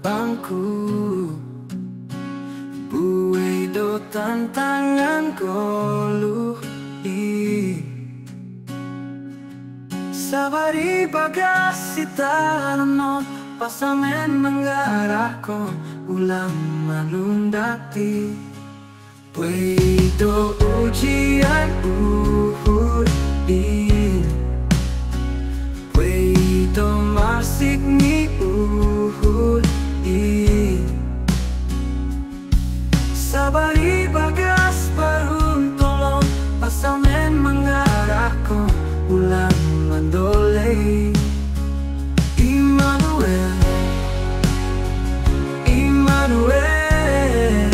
bangku. Buai do tantangan kolu sabari bagasi tanot pasamen menggarako ulang manundati. Buai do ujian buai do masik ni sabari bagas paruntolong pasamen mengarahku ulang mandolei. Immanuel, Immanuel,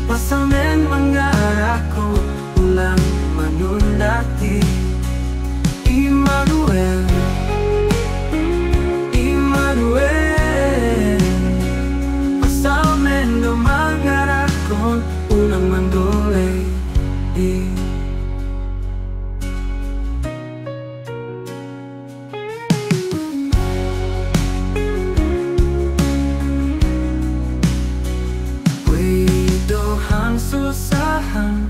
pasamen mengarahku ulang manundati. Immanuel, Immanuel, pasamen do mengarahku ulang mandolei. Susahan